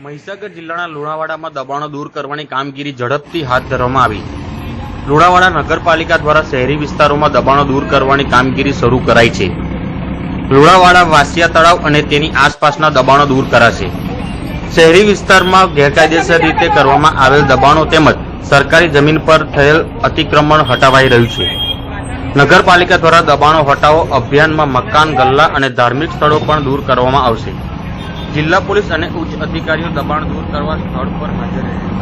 મહીસાગર જિલ્લાના લુણાવાડામાં દબાણો દૂર કરવાની કામગીરી ઝડપથી હાથ ધરવામાં આવી। લુણાવાડા નગરપાલિકા દ્વારા શહેરી વિસ્તારોમાં દબાણો દૂર કરવાની કામગીરી શરૂ કરાઈ છે। લુણાવાડા વાસિયા તળાવ અને તેની આસપાસના દબાણો દૂર કરાશે। શહેરી વિસ્તારમાં ગેરકાયદેસર રીતે કરવામાં આવેલ દબાણો તેમજ સરકારી જમીન પર થયેલ અતિક્રમણ હટાવાઈ રહ્યું છે। નગરપાલિકા દ્વારા દબાણો હટાવો અભિયાનમાં મકાન, ગલ્લા અને ધાર્મિક સ્થળો પણ દૂર કરવામાં આવશે। જિલ્લા પોલીસ અને ઉચ્ચ અધિકારીઓ દબાણ દૂર કરવા સ્થળ પર હાજર રહેશે।